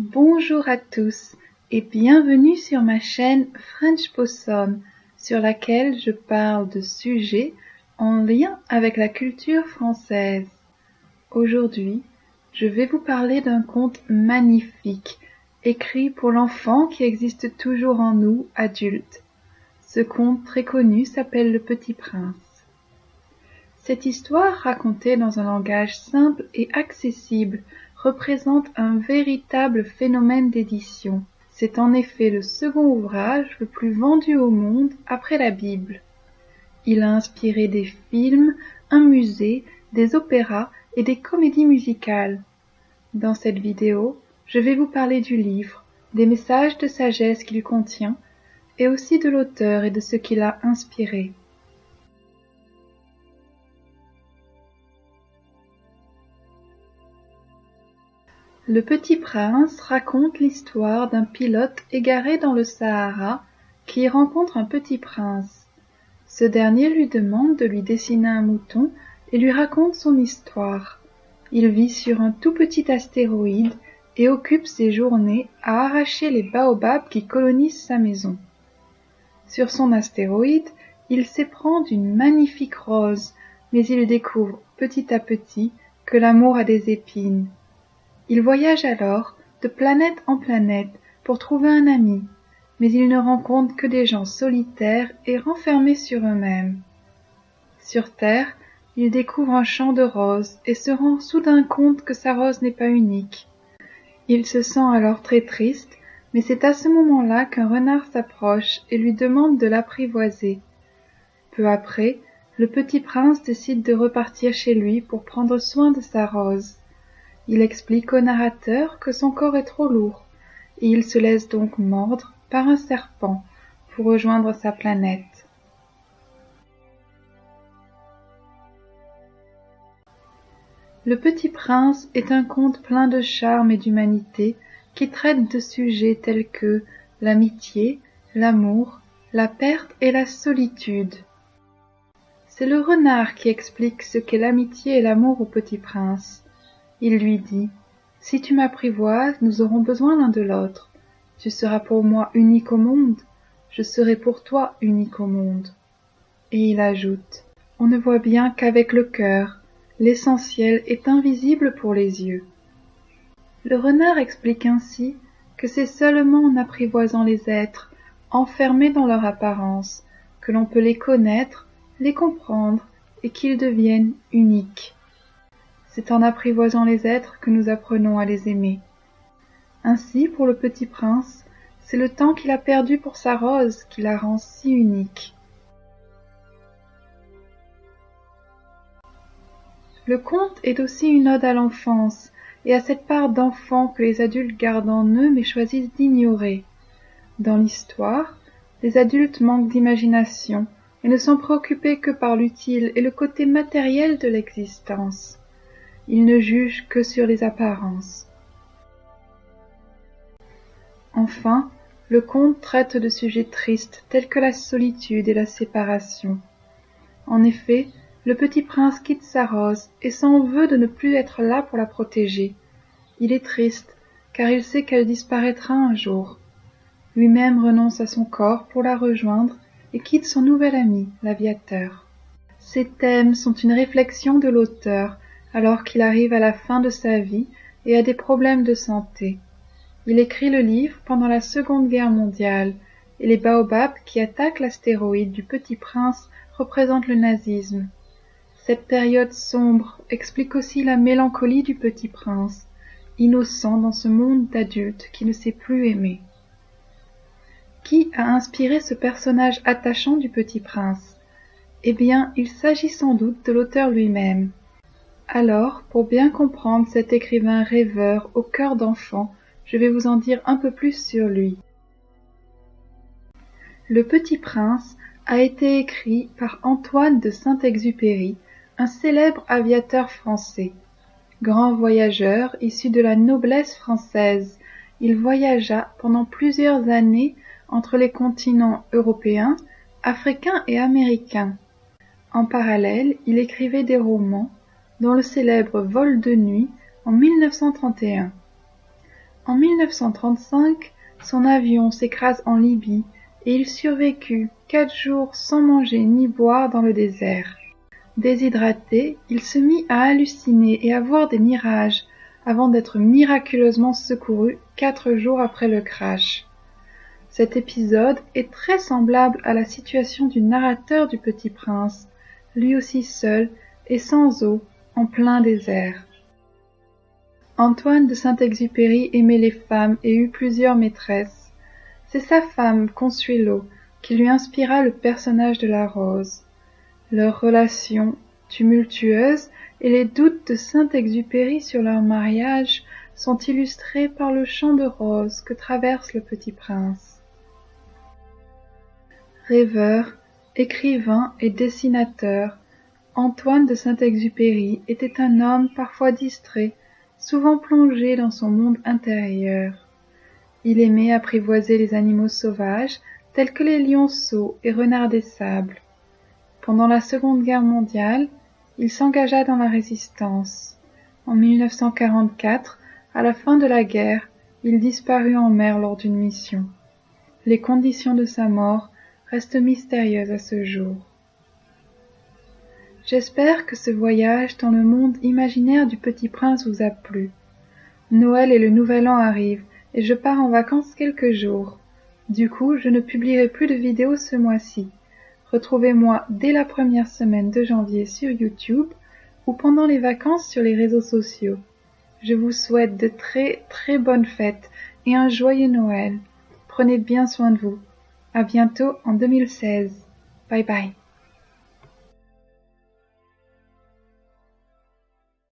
Bonjour à tous et bienvenue sur ma chaîne French Possum, sur laquelle je parle de sujets en lien avec la culture française. Aujourd'hui, je vais vous parler d'un conte magnifique, écrit pour l'enfant qui existe toujours en nous, adultes. Ce conte très connu s'appelle Le Petit Prince. Cette histoire, racontée dans un langage simple et accessible, représente un véritable phénomène d'édition. C'est en effet le second ouvrage le plus vendu au monde après la Bible. Il a inspiré des films, un musée, des opéras et des comédies musicales. Dans cette vidéo, je vais vous parler du livre, des messages de sagesse qu'il contient, et aussi de l'auteur et de ce qu'il a inspiré. Le Petit Prince raconte l'histoire d'un pilote égaré dans le Sahara qui rencontre un petit prince. Ce dernier lui demande de lui dessiner un mouton et lui raconte son histoire. Il vit sur un tout petit astéroïde et occupe ses journées à arracher les baobabs qui colonisent sa maison. Sur son astéroïde, il s'éprend d'une magnifique rose, mais il découvre petit à petit que l'amour a des épines. Il voyage alors de planète en planète pour trouver un ami, mais il ne rencontre que des gens solitaires et renfermés sur eux-mêmes. Sur Terre, il découvre un champ de roses et se rend soudain compte que sa rose n'est pas unique. Il se sent alors très triste, mais c'est à ce moment-là qu'un renard s'approche et lui demande de l'apprivoiser. Peu après, le petit prince décide de repartir chez lui pour prendre soin de sa rose. Il explique au narrateur que son corps est trop lourd, et il se laisse donc mordre par un serpent pour rejoindre sa planète. Le Petit Prince est un conte plein de charme et d'humanité qui traite de sujets tels que l'amitié, l'amour, la perte et la solitude. C'est le renard qui explique ce qu'est l'amitié et l'amour au Petit Prince. Il lui dit : « Si tu m'apprivoises, nous aurons besoin l'un de l'autre. Tu seras pour moi unique au monde, je serai pour toi unique au monde. » Et il ajoute : « On ne voit bien qu'avec le cœur, l'essentiel est invisible pour les yeux. » Le renard explique ainsi que c'est seulement en apprivoisant les êtres, enfermés dans leur apparence, que l'on peut les connaître, les comprendre et qu'ils deviennent uniques. C'est en apprivoisant les êtres que nous apprenons à les aimer. Ainsi, pour le Petit Prince, c'est le temps qu'il a perdu pour sa rose qui la rend si unique. Le conte est aussi une ode à l'enfance et à cette part d'enfant que les adultes gardent en eux mais choisissent d'ignorer. Dans l'histoire, les adultes manquent d'imagination et ne sont préoccupés que par l'utile et le côté matériel de l'existence. Ils ne jugent que sur les apparences. Enfin, le conte traite de sujets tristes tels que la solitude et la séparation. En effet, le Petit Prince quitte sa rose et s'en veut de ne plus être là pour la protéger. Il est triste, car il sait qu'elle disparaîtra un jour. Lui-même renonce à son corps pour la rejoindre et quitte son nouvel ami, l'aviateur. Ces thèmes sont une réflexion de l'auteur, alors qu'il arrive à la fin de sa vie et a des problèmes de santé. Il écrit le livre pendant la Seconde Guerre mondiale, et les baobabs qui attaquent l'astéroïde du Petit Prince représentent le nazisme. Cette période sombre explique aussi la mélancolie du Petit Prince, innocent dans ce monde d'adultes qui ne sait plus aimer. Qui a inspiré ce personnage attachant du Petit Prince ? Eh bien, il s'agit sans doute de l'auteur lui-même. Alors, pour bien comprendre cet écrivain rêveur au cœur d'enfant, je vais vous en dire un peu plus sur lui. Le Petit Prince a été écrit par Antoine de Saint-Exupéry, un célèbre aviateur français. Grand voyageur issu de la noblesse française, il voyagea pendant plusieurs années entre les continents européens, africains et américains. En parallèle, il écrivait des romans, dont le célèbre Vol de nuit en 1931. En 1935, son avion s'écrase en Libye et il survécut 4 jours sans manger ni boire dans le désert. Déshydraté, il se mit à halluciner et à voir des mirages avant d'être miraculeusement secouru 4 jours après le crash. Cet épisode est très semblable à la situation du narrateur du Petit Prince, lui aussi seul et sans eau, en plein désert. Antoine de Saint-Exupéry aimait les femmes et eut plusieurs maîtresses. C'est sa femme, Consuelo, qui lui inspira le personnage de la rose. Leur relation tumultueuse et les doutes de Saint-Exupéry sur leur mariage sont illustrés par le champ de roses que traverse le Petit Prince. Rêveur, écrivain et dessinateur, Antoine de Saint-Exupéry était un homme parfois distrait, souvent plongé dans son monde intérieur. Il aimait apprivoiser les animaux sauvages tels que les lionceaux et renards des sables. Pendant la Seconde Guerre mondiale, il s'engagea dans la Résistance. En 1944, à la fin de la guerre, il disparut en mer lors d'une mission. Les conditions de sa mort restent mystérieuses à ce jour. J'espère que ce voyage dans le monde imaginaire du Petit Prince vous a plu. Noël et le Nouvel An arrivent et je pars en vacances quelques jours. Du coup, je ne publierai plus de vidéos ce mois-ci. Retrouvez-moi dès la première semaine de janvier sur YouTube ou pendant les vacances sur les réseaux sociaux. Je vous souhaite de très très bonnes fêtes et un joyeux Noël. Prenez bien soin de vous. À bientôt en 2016. Bye bye.